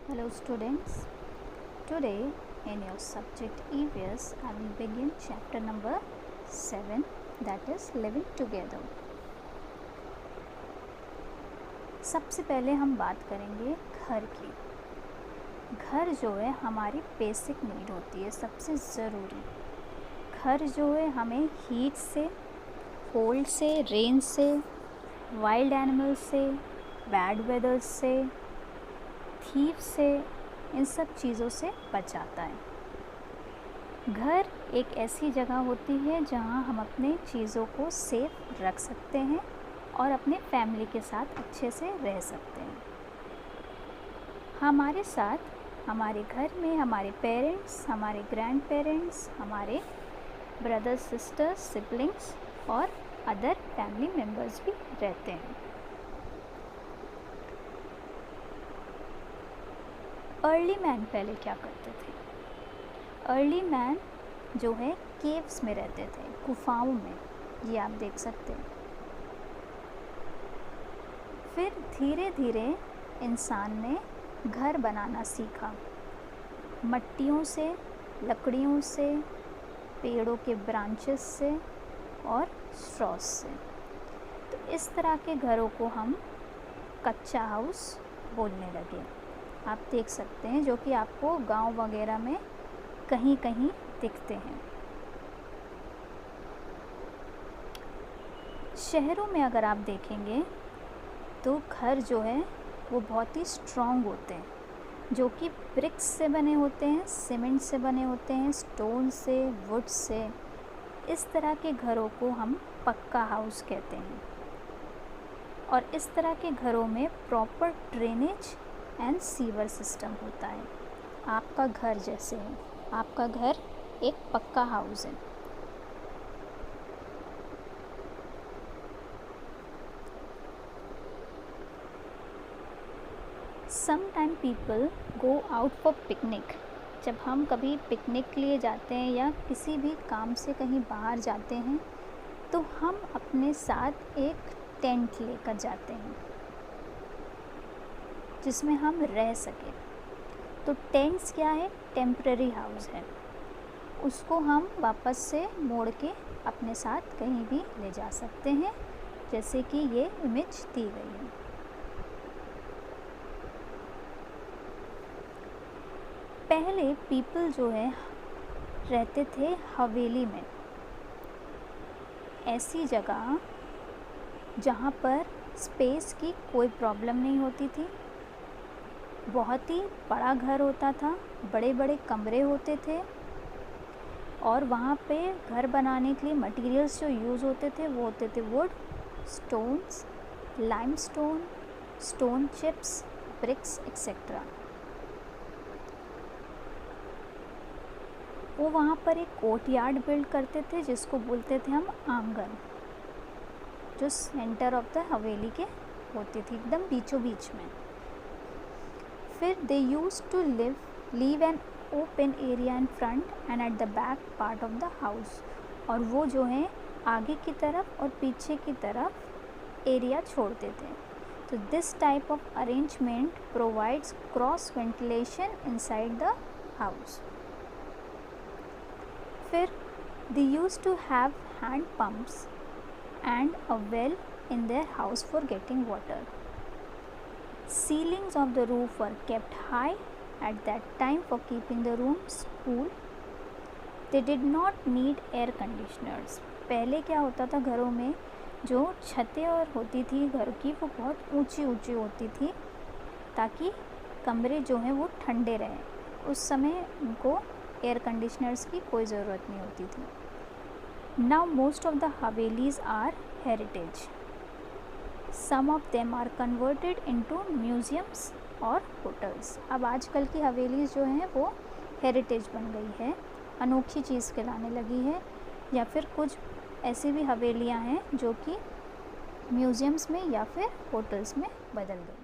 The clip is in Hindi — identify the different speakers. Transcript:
Speaker 1: Hello students, today in your subject EVS I will begin chapter number 7, that is living together. सबसे पहले हम बात करेंगे घर की. घर जो है हमारी बेसिक नीड होती है, सबसे ज़रूरी. घर जो है हमें हीट से, कोल्ड से, रेन से, वाइल्ड एनिमल से, बैड वेदर से, थीफ से, इन सब चीज़ों से बचाता है. घर एक ऐसी जगह होती है जहाँ हम अपने चीज़ों को सेफ रख सकते हैं और अपने फैमिली के साथ अच्छे से रह सकते हैं. हमारे साथ हमारे घर में हमारे पेरेंट्स, हमारे ग्रैंड पेरेंट्स, हमारे ब्रदर्स, सिस्टर्स, सिबलिंग्स और अदर फैमिली मेम्बर्स भी रहते हैं. अर्ली मैन पहले क्या करते थे? अर्ली मैन जो है केव्स में रहते थे, गुफाओं में. ये आप देख सकते हैं. फिर धीरे धीरे इंसान ने घर बनाना सीखा, मट्टियों से, लकड़ियों से, पेड़ों के ब्रांचेस से और स्ट्रॉस से. तो इस तरह के घरों को हम कच्चा हाउस बोलने लगे. आप देख सकते हैं, जो कि आपको गांव वगैरह में कहीं कहीं दिखते हैं. शहरों में अगर आप देखेंगे तो घर जो है वो बहुत ही स्ट्रॉन्ग होते हैं, जो कि ब्रिक्स से बने होते हैं, सीमेंट से बने होते हैं, स्टोन से, वुड से. इस तरह के घरों को हम पक्का हाउस कहते हैं. और इस तरह के घरों में proper drainage and sewer system होता है. आपका घर जैसे है, आपका घर एक पक्का हाउस है. Some time people go out for picnic. जब हम कभी पिकनिक के लिए जाते हैं या किसी भी काम से कहीं बाहर जाते हैं तो हम अपने साथ एक टेंट लेकर जाते हैं जिसमें हम रह सकें. तो टेंट्स क्या है? टेम्पररी हाउस है. उसको हम वापस से मोड़ के अपने साथ कहीं भी ले जा सकते हैं, जैसे कि ये इमेज दी गई है. पहले पीपल जो है रहते थे हवेली में, ऐसी जगह जहाँ पर स्पेस की कोई प्रॉब्लम नहीं होती थी. बहुत ही बड़ा घर होता था, बड़े बड़े कमरे होते थे और वहाँ पे घर बनाने के लिए मटेरियल्स जो यूज़ होते थे वो होते थे wood, stones, limestone, stone chips, bricks etcetera. वो वहाँ पर एक कोर्टयार्ड बिल्ड करते थे जिसको बोलते थे हम आंगन, जो सेंटर ऑफ द हवेली के होती थी, एकदम बीचों बीच में. फिर they used to leave an open area in front and at the back part of the house. और वो जो है आगे की तरफ और पीछे की तरफ एरिया छोड़ते थे. तो this type of arrangement provides cross ventilation inside the house. फिर they used to have hand pumps and a well in their house for getting water. Ceilings of the roof were kept high at that time for keeping the rooms cool. They did not need air conditioners. पहले क्या होता था, घरों में जो छतें और होती थी घर की वो बहुत ऊंची ऊंची होती थी ताकि कमरे जो हैं वो ठंडे रहें. उस समय उनको एयर कंडीशनर्स की कोई ज़रूरत नहीं होती थी. Now most of the Havelis are heritage. Some of them are converted into museums और hotels. अब आजकल की हवेलीज़ जो हैं वो हेरिटेज बन गई है, अनोखी चीज़ कहलाने लगी है. या फिर कुछ ऐसी भी हवेलियाँ हैं जो कि म्यूज़ियम्स में या फिर होटल्स में बदल गई.